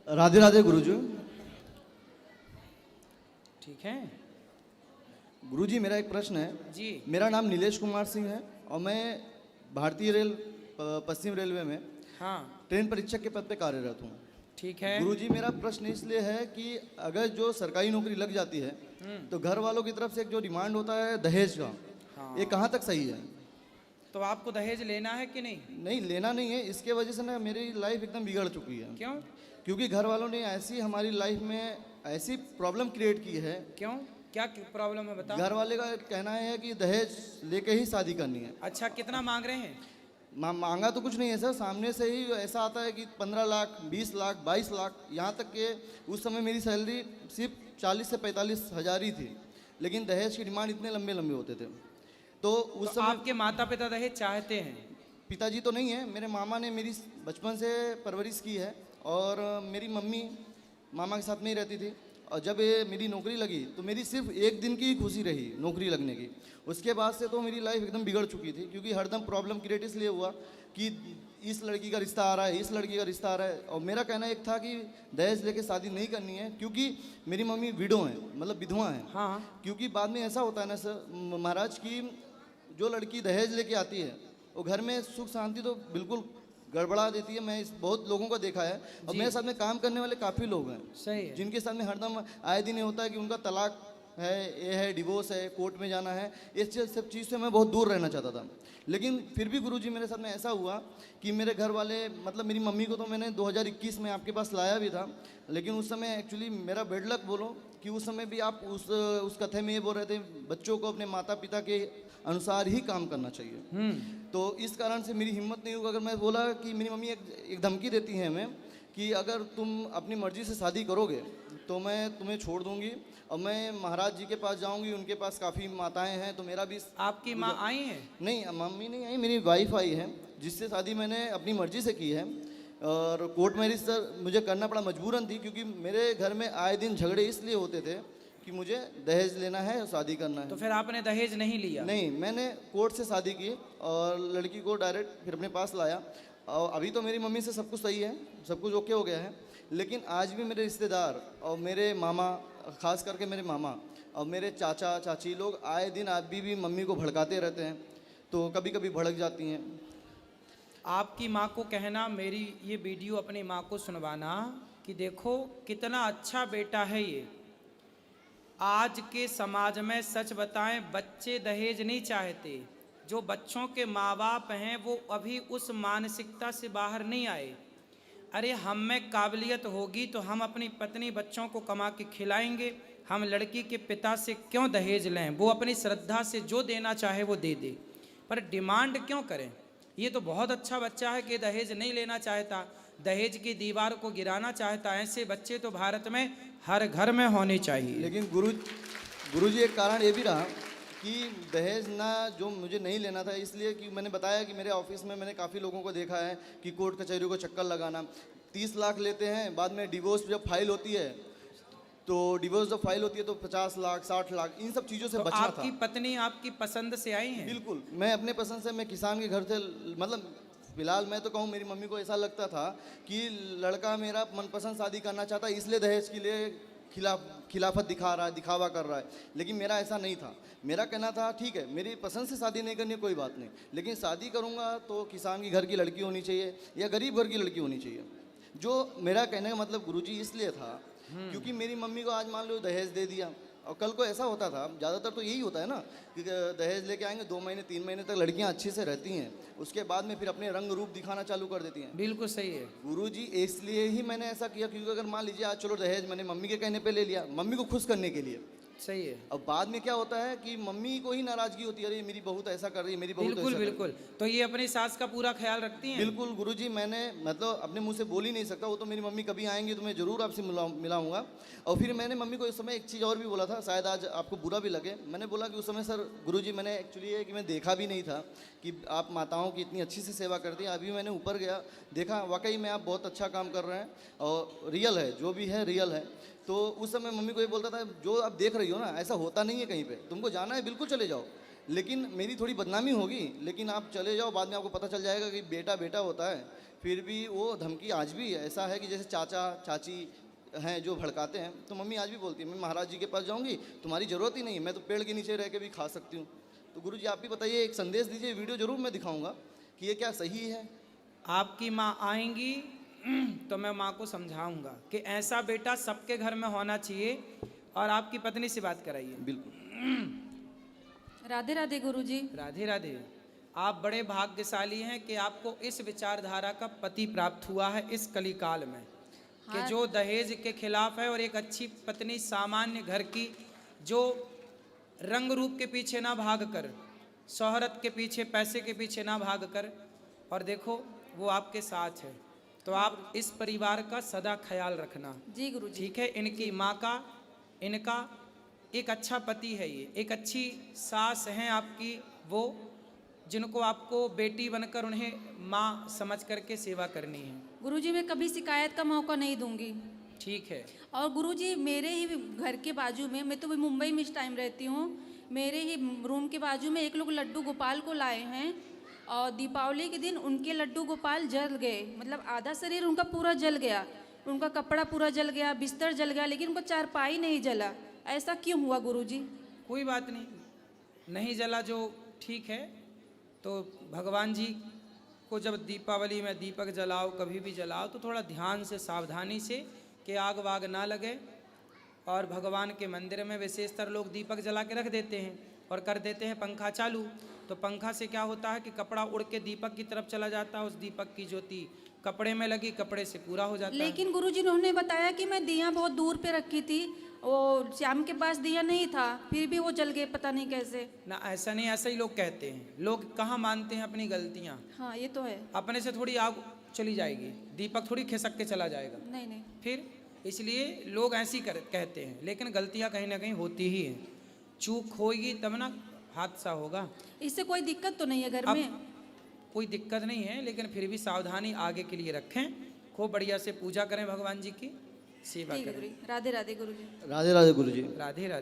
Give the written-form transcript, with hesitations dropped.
राधे राधे गुरुजी। ठीक है गुरुजी मेरा एक प्रश्न है जी। मेरा नाम नीलेश कुमार सिंह है और मैं भारतीय रेल पश्चिम रेलवे में हाँ ट्रेन परीक्षक के पद पे कार्यरत हूँ। ठीक है। गुरुजी मेरा प्रश्न इसलिए है कि अगर जो सरकारी नौकरी लग जाती है तो घर वालों की तरफ से एक जो डिमांड होता है दहेज का, हाँ ये कहाँ तक सही है? तो आपको दहेज लेना है कि नहीं? नहीं लेना नहीं है, इसके वजह से ना मेरी लाइफ एकदम बिगड़ चुकी है। क्यों? क्योंकि घर वालों ने ऐसी हमारी लाइफ में ऐसी प्रॉब्लम क्रिएट की है। क्यों? क्या प्रॉब्लम है बता। घर वाले का कहना है कि दहेज लेके ही शादी करनी है। अच्छा कितना मांग रहे हैं? मांगा तो कुछ नहीं है सर, सामने से ही ऐसा आता है कि 15 लाख 20 लाख 22 लाख, यहाँ तक के उस समय मेरी सैलरी सिर्फ 40 से 45 हज़ार ही थी, लेकिन दहेज की डिमांड इतने लंबे लंबे होते थे। तो उस समय आपके माता पिता दहेज चाहते हैं? पिताजी तो नहीं है, मेरे मामा ने मेरी बचपन से परवरिश की है और मेरी मम्मी मामा के साथ में ही रहती थी। और जब ये मेरी नौकरी लगी तो मेरी सिर्फ एक दिन की ही खुशी रही नौकरी लगने की। उसके बाद से तो मेरी लाइफ एकदम बिगड़ चुकी थी, क्योंकि हरदम प्रॉब्लम क्रिएट इसलिए हुआ कि इस लड़की का रिश्ता आ रहा है, इस लड़की का रिश्ता आ रहा है। और मेरा कहना एक था कि दहेज लेके शादी नहीं करनी है, क्योंकि मेरी मम्मी विडो हैं, मतलब विधवा हैं। हाँ क्योंकि बाद में ऐसा होता है ना सर महाराज की जो लड़की दहेज लेके आती है वो घर में सुख शांति तो बिल्कुल गड़बड़ा देती है। मैं इस बहुत लोगों को देखा है और मेरे साथ में काम करने वाले काफ़ी लोग हैं सही है। जिनके साथ में हरदम आए दिन ये होता है कि उनका तलाक है, ये है, डिवोर्स है, कोर्ट में जाना है। इस सब चीज़ से मैं बहुत दूर रहना चाहता था, लेकिन फिर भी गुरुजी मेरे साथ में ऐसा हुआ कि मेरे घर वाले, मतलब मेरी मम्मी को तो मैंने 2021 में आपके पास लाया भी था, लेकिन उस समय एक्चुअली मेरा बेड लक बोलो कि उस समय भी आप उस कथे में ये बोल रहे थे बच्चों को अपने माता पिता के अनुसार ही काम करना चाहिए। तो इस कारण से मेरी हिम्मत नहीं होगी। अगर मैं बोला कि मेरी मम्मी एक धमकी देती है हमें कि अगर तुम अपनी मर्जी से शादी करोगे तो मैं तुम्हें छोड़ दूंगी और मैं महाराज जी के पास जाऊंगी, उनके पास काफ़ी माताएं हैं तो मेरा भी। आपकी माँ आई हैं? नहीं मम्मी नहीं आई, मेरी वाइफ आई है जिससे शादी मैंने अपनी मर्जी से की है। और कोर्ट मैरिज सर मुझे करना पड़ा, मजबूरन थी, क्योंकि मेरे घर में आए दिन झगड़े इसलिए होते थे कि मुझे दहेज लेना है और शादी करना है। तो फिर आपने दहेज नहीं लिया? नहीं, मैंने कोर्ट से शादी की और लड़की को डायरेक्ट फिर अपने पास लाया। और अभी तो मेरी मम्मी से सब कुछ सही है, सब कुछ ओके हो गया है, लेकिन आज भी मेरे रिश्तेदार और मेरे मामा, खास करके मेरे मामा और मेरे चाचा चाची लोग आए दिन अभी भी मम्मी को भड़काते रहते हैं, तो कभी कभी भड़क जाती हैं। आपकी माँ को कहना मेरी ये वीडियो अपनी माँ को सुनवाना कि देखो कितना अच्छा बेटा है ये। आज के समाज में सच बताएं बच्चे दहेज नहीं चाहते। जो बच्चों के माँ बाप हैं वो अभी उस मानसिकता से बाहर नहीं आए। अरे हम में काबिलियत होगी तो हम अपनी पत्नी बच्चों को कमा के खिलाएंगे, हम लड़की के पिता से क्यों दहेज लें? वो अपनी श्रद्धा से जो देना चाहे वो दे दे, पर डिमांड क्यों करें? ये तो बहुत अच्छा बच्चा है कि दहेज नहीं लेना चाहता, दहेज की दीवार को गिराना चाहता। ऐसे बच्चे तो भारत में हर घर में होने चाहिए। लेकिन गुरुजी एक कारण ये भी रहा कि दहेज ना जो मुझे नहीं लेना था, इसलिए कि मैंने बताया कि मेरे ऑफिस में मैंने काफ़ी लोगों को देखा है कि कोर्ट कचहरी को चक्कर लगाना, 30 लाख लेते हैं, बाद में डिवोर्स जब फाइल होती है तो डिवोर्स जब फाइल होती है तो 50 लाख 60 लाख, इन सब चीज़ों से तो बचना था। आपकी पत्नी आपकी पसंद से आई हैं? बिल्कुल, मैं अपने पसंद से, मैं किसान के घर से, मतलब फिलहाल मैं तो कहूँ मेरी मम्मी को ऐसा लगता था कि लड़का मेरा मनपसंद शादी करना चाहता है, इसलिए दहेज के लिए खिलाफत दिखा रहा है, दिखावा कर रहा है, लेकिन मेरा ऐसा नहीं था। मेरा कहना था ठीक है मेरी पसंद से शादी नहीं करनी कोई बात नहीं, लेकिन शादी करूँगा तो किसान की घर की लड़की होनी चाहिए या गरीब घर की लड़की होनी चाहिए। जो मेरा कहने का मतलब गुरुजी इसलिए था क्योंकि मेरी मम्मी को आज मान लो दहेज दे दिया और कल को ऐसा होता था, ज़्यादातर तो यही होता है ना कि दहेज लेके आएंगे, 2 महीने 3 महीने तक लड़कियां अच्छी से रहती हैं, उसके बाद में फिर अपने रंग रूप दिखाना चालू कर देती हैं। बिल्कुल सही है गुरुजी, इसलिए ही मैंने ऐसा किया, क्योंकि अगर मान लीजिए आज चलो दहेज मैंने मम्मी के कहने पे ले लिया, मम्मी को खुश करने के लिए, सही है। अब बाद में क्या होता है कि मम्मी को ही नाराजगी होती है, अरे मेरी बहू तो ऐसा कर रही है, मेरी बहू तो बिल्कुल ऐसा कर रही है। बिल्कुल। तो ये अपनी सास का पूरा ख्याल रखती हैं? बिल्कुल गुरुजी, मैंने मतलब अपने मुंह से बोल ही नहीं सकता, वो तो मेरी मम्मी कभी आएंगी तो मैं ज़रूर आपसे मिलाऊंगा। और फिर मैंने मम्मी को इस समय एक चीज़ और भी बोला था, शायद आज आपको बुरा भी लगे, मैंने बोला कि उस समय सर गुरुजी मैंने एक्चुअली ये कि मैं देखा भी नहीं था कि आप माताओं की इतनी अच्छी से सेवा करती हैं। अभी मैंने ऊपर गया, देखा वाकई में आप बहुत अच्छा काम कर रहे हैं और रियल है, जो भी है रियल है। तो उस समय मम्मी को ये बोलता था जो आप देख रही हो ना ऐसा होता नहीं है कहीं पे, तुमको जाना है बिल्कुल चले जाओ, लेकिन मेरी थोड़ी बदनामी होगी, लेकिन आप चले जाओ, बाद में आपको पता चल जाएगा कि बेटा बेटा होता है। फिर भी वो धमकी आज भी ऐसा है कि जैसे चाचा चाची हैं जो भड़काते हैं, तो मम्मी आज भी बोलती है मैं महाराज जी के पास जाऊंगी, तुम्हारी ज़रूरत ही नहीं, मैं तो पेड़ के नीचे रह के भी खा सकती हूँ। तो गुरुजी आप भी बताइए, एक संदेश दीजिए, वीडियो जरूर मैं दिखाऊंगा कि ये क्या सही है। आपकी माँ आएंगी तो मैं माँ को समझाऊंगा कि ऐसा बेटा सबके घर में होना चाहिए। और आपकी पत्नी से बात कराइए। बिल्कुल। राधे राधे गुरुजी। राधे राधे। आप बड़े भाग्यशाली हैं कि आपको इस विचारधारा का पति प्राप्त हुआ है इस कलिकाल में, कि हाँ। जो दहेज के खिलाफ है और एक अच्छी पत्नी, सामान्य घर की, जो रंग रूप के पीछे ना भाग कर, शोहरत के पीछे, पैसे के पीछे ना भाग कर, और देखो वो आपके साथ है। तो आप इस परिवार का सदा ख्याल रखना। जी गुरुजी। ठीक है। इनकी माँ का, इनका एक अच्छा पति है, ये एक अच्छी सास हैं आपकी, वो जिनको आपको बेटी बनकर उन्हें माँ समझ करके सेवा करनी है। गुरुजी मैं कभी शिकायत का मौका नहीं दूंगी। ठीक है। और गुरुजी मेरे ही घर के बाजू में, मैं तो मुंबई में इस टाइम रहती हूँ, मेरे ही रूम के बाजू में एक लोग लड्डू गोपाल को लाए हैं, और दीपावली के दिन उनके लड्डू गोपाल जल गए, मतलब आधा शरीर उनका पूरा जल गया, उनका कपड़ा पूरा जल गया, बिस्तर जल गया, लेकिन उनका चारपाई नहीं जला। ऐसा क्यों हुआ गुरुजी? कोई बात नहीं, नहीं जला जो ठीक है। तो भगवान जी को जब दीपावली में दीपक जलाओ, कभी भी जलाओ, तो थोड़ा ध्यान से, सावधानी से, कि आग वाग ना लगे। और भगवान के मंदिर में विशेषतर लोग दीपक जला के रख देते हैं और कर देते हैं पंखा चालू। तो पंखा से क्या होता है कि कपड़ा उड़ के दीपक की तरफ चला जाता है, उस दीपक की ज्योति कपड़े में लगी, कपड़े से पूरा हो जाता है। लेकिन गुरुजी उन्होंने बताया कि मैं दिया बहुत दूर पे रखी थी, वो श्याम के पास दिया नहीं था, फिर भी वो जल गए, पता नहीं कैसे। ना ऐसा नहीं, ऐसा ही लोग कहते हैं। लोग कहाँ मानते हैं अपनी गलतियाँ। हाँ ये तो है। अपने से थोड़ी आग चली जाएगी, दीपक थोड़ी खिसक के चला जाएगा। नहीं नहीं। फिर इसलिए लोग ऐसी कहते हैं, लेकिन गलतियां कहीं ना कहीं होती ही हैं। चूक होगी तब ना हादसा होगा। इससे कोई दिक्कत तो नहीं है घर अब में? कोई दिक्कत नहीं है, लेकिन फिर भी सावधानी आगे के लिए रखें। खूब बढ़िया से पूजा करें, भगवान जी की सेवा ठीक है करें। गुरुजी। राधे राधे गुरुजी। राधे राधे गुरुजी। राधे राधे।